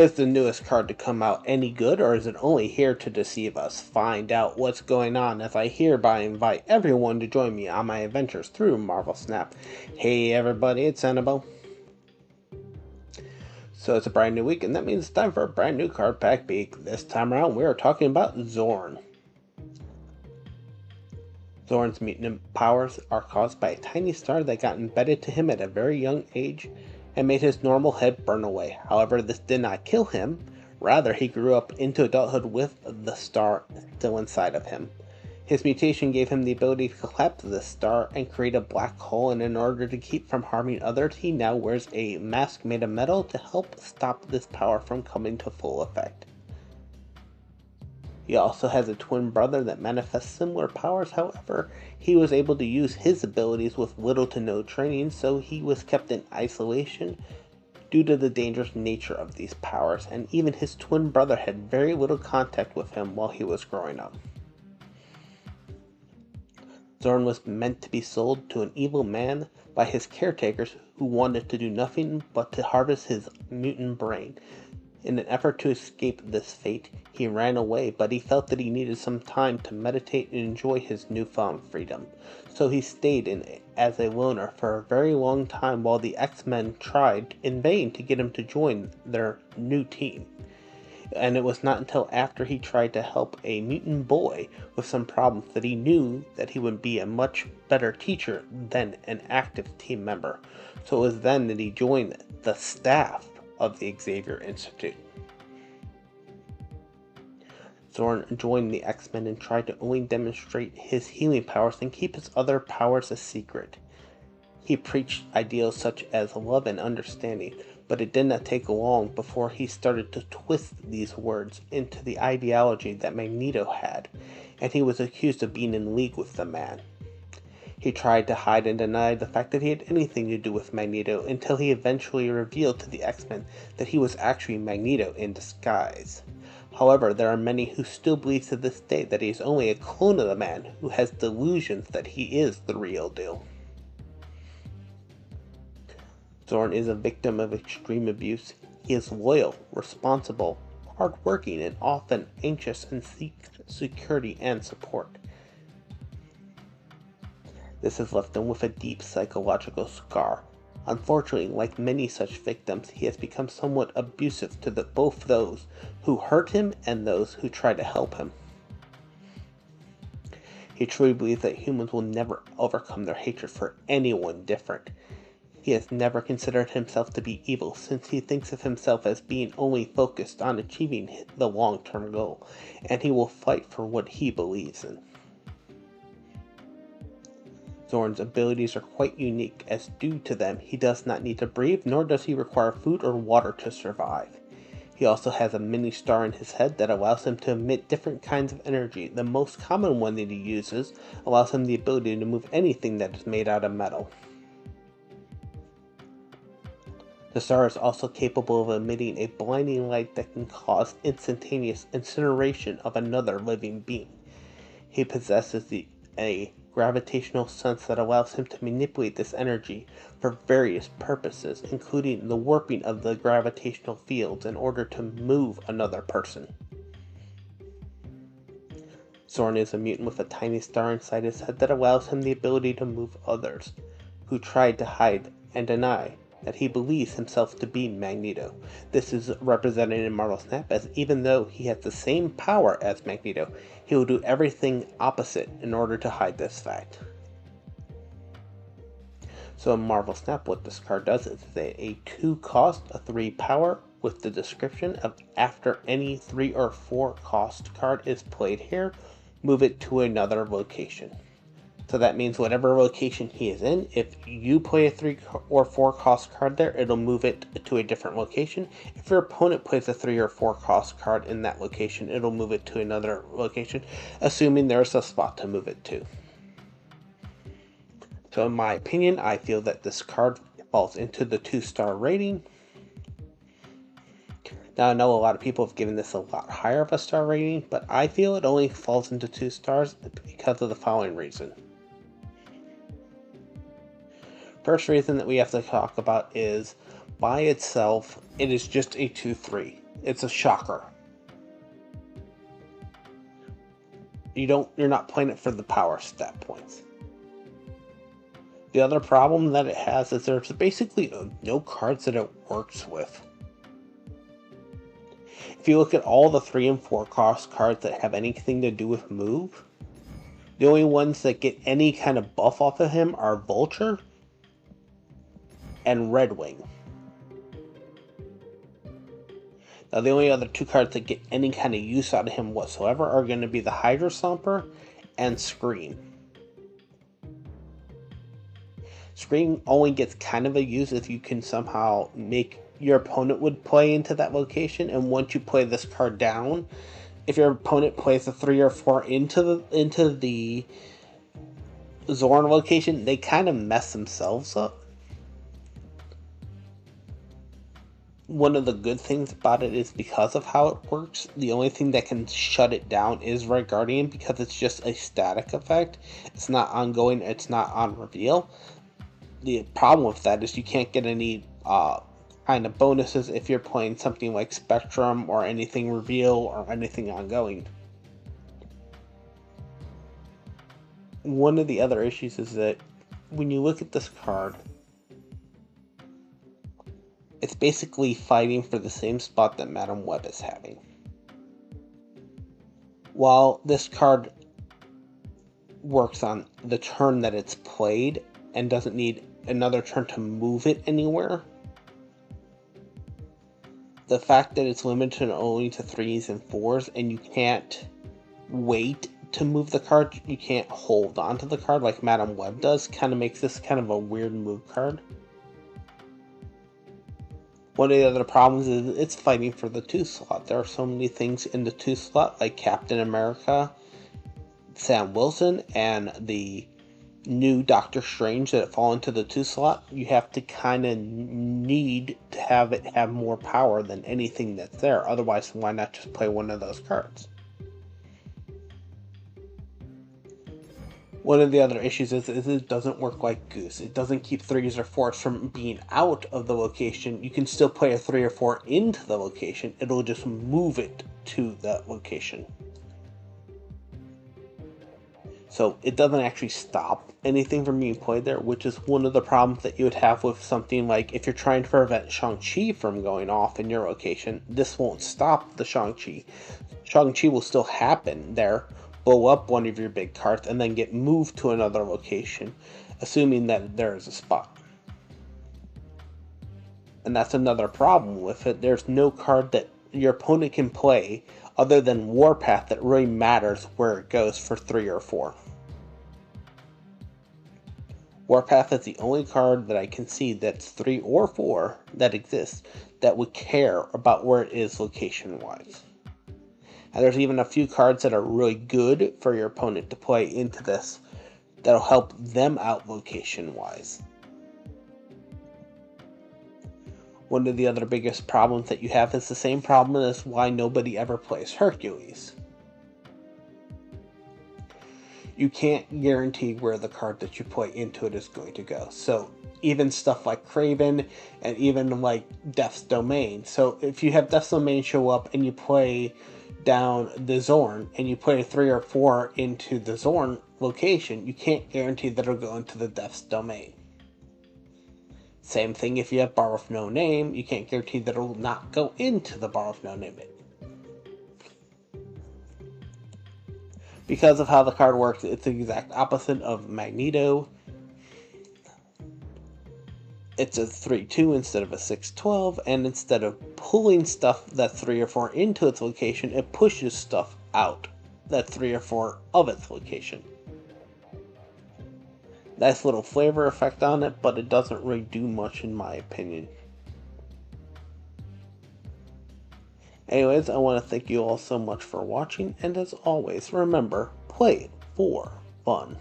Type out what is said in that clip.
Is the newest card to come out any good, or is it only here to deceive us? Find out what's going on as I hereby invite everyone to join me on my adventures through Marvel Snap. Hey everybody, it's Annabelle. So it's a brand new week, and that means it's time for a brand new card pack peek. This time around, we are talking about Xorn. Xorn's mutant powers are caused by a tiny star that got embedded to him at a very young age and made his normal head burn away. However, this did not kill him. Rather, he grew up into adulthood with the star still inside of him. His mutation gave him the ability to collapse the star and create a black hole, and in order to keep from harming others, he now wears a mask made of metal to help stop this power from coming to full effect. He also has a twin brother that manifests similar powers. However, he was able to use his abilities with little to no training, so he was kept in isolation due to the dangerous nature of these powers, and even his twin brother had very little contact with him while he was growing up. Xorn was meant to be sold to an evil man by his caretakers who wanted to do nothing but to harvest his mutant brain. In an effort to escape this fate, he ran away, but he felt that he needed some time to meditate and enjoy his newfound freedom. So he stayed as a loner for a very long time while the X-Men tried in vain to get him to join their new team. And it was not until after he tried to help a mutant boy with some problems that he knew that he would be a much better teacher than an active team member. So it was then that he joined the staff of the Xavier Institute. Xorn joined the X-Men and tried to only demonstrate his healing powers and keep his other powers a secret. He preached ideals such as love and understanding, but it did not take long before he started to twist these words into the ideology that Magneto had, and he was accused of being in league with the man. He tried to hide and deny the fact that he had anything to do with Magneto until he eventually revealed to the X-Men that he was actually Magneto in disguise. However, there are many who still believe to this day that he is only a clone of the man who has delusions that he is the real deal. Xorn is a victim of extreme abuse. He is loyal, responsible, hardworking, and often anxious and seeks security and support. This has left him with a deep psychological scar. Unfortunately, like many such victims, he has become somewhat abusive to both those who hurt him and those who try to help him. He truly believes that humans will never overcome their hatred for anyone different. He has never considered himself to be evil, since he thinks of himself as being only focused on achieving the long-term goal, and he will fight for what he believes in. Xorn's abilities are quite unique, as due to them he does not need to breathe, nor does he require food or water to survive. He also has a mini star in his head that allows him to emit different kinds of energy. The most common one that he uses allows him the ability to move anything that is made out of metal. The star is also capable of emitting a blinding light that can cause instantaneous incineration of another living being. He possesses a gravitational sense that allows him to manipulate this energy for various purposes, including the warping of the gravitational fields in order to move another person. Xorn is a mutant with a tiny star inside his head that allows him the ability to move others, who tried to hide and deny that he believes himself to be Magneto. This is represented in Marvel Snap, as even though he has the same power as Magneto, he will do everything opposite in order to hide this fact. So in Marvel Snap, what this card does is a 2 cost, a 3 power, with the description of after any 3 or 4 cost card is played here, move it to another location. So that means whatever location he is in, if you play a 3 or 4 cost card there, it'll move it to a different location. If your opponent plays a 3 or 4 cost card in that location, it'll move it to another location, assuming there's a spot to move it to. So in my opinion, I feel that this card falls into the 2-star rating. Now I know a lot of people have given this a lot higher of a star rating, but I feel it only falls into 2 stars because of the following reason. First reason that we have to talk about is, by itself, it is just a 2-3. It's a shocker. You're not playing it for the power stat points. The other problem that it has is there's basically no cards that it works with. If you look at all the 3 and 4 cost cards that have anything to do with move, the only ones that get any kind of buff off of him are Vulture and Red Wing. Now the only other 2 cards that get any kind of use out of him whatsoever are going to be the Hydra Stomper and Scream. Scream only gets kind of a use if you can somehow make your opponent would play into that location, and once you play this card down, if your opponent plays a 3 or 4 into the Xorn location, they kind of mess themselves up. One of the good things about it is because of how it works, the only thing that can shut it down is Red Guardian, because it's just a static effect. It's not ongoing, it's not on reveal. The problem with that is you can't get any kind of bonuses if you're playing something like Spectrum or anything reveal or anything ongoing. One of the other issues is that when you look at this card, it's basically fighting for the same spot that Madam Web is having. While this card works on the turn that it's played and doesn't need another turn to move it anywhere, the fact that it's limited only to 3s and 4s and you can't wait to move the card, you can't hold on to the card like Madam Web does, kind of makes this kind of a weird move card. One of the other problems is it's fighting for the 2 slot. There are so many things in the 2 slot, like Captain America, Sam Wilson, and the new Doctor Strange that fall into the 2 slot. You have to kind of need to have it have more power than anything that's there. Otherwise, why not just play one of those cards? One of the other issues is it doesn't work like Goose. It doesn't keep 3s or 4s from being out of the location. You can still play a 3 or 4 into the location. It'll just move it to that location. So it doesn't actually stop anything from being played there, which is one of the problems that you would have with something like if you're trying to prevent Shang-Chi from going off in your location, this won't stop the Shang-Chi. Shang-Chi will still happen there, blow up one of your big cards, and then get moved to another location, assuming that there is a spot. And that's another problem with it. There's no card that your opponent can play other than Warpath that really matters where it goes for 3 or 4. Warpath is the only card that I can see that's 3 or 4 that exists that would care about where it is location-wise. And there's even a few cards that are really good for your opponent to play into this that'll help them out location-wise. One of the other biggest problems that you have is the same problem as why nobody ever plays Hercules. You can't guarantee where the card that you play into it is going to go. So even stuff like Kraven and even like Death's Domain. So if you have Death's Domain show up and you play down the Xorn and you play a 3 or 4 into the Xorn location, you can't guarantee that it'll go into the Death's Domain. Same thing if you have Bar of No Name, you can't guarantee that it will not go into the Bar of No Name. Because of how the card works, it's the exact opposite of Magneto. It's a 3-2 instead of a 6-12, and instead of pulling stuff that's 3 or 4 into its location, it pushes stuff out that's 3 or 4 of its location. Nice little flavor effect on it, but it doesn't really do much in my opinion. Anyways, I want to thank you all so much for watching, and as always, remember, play it for fun.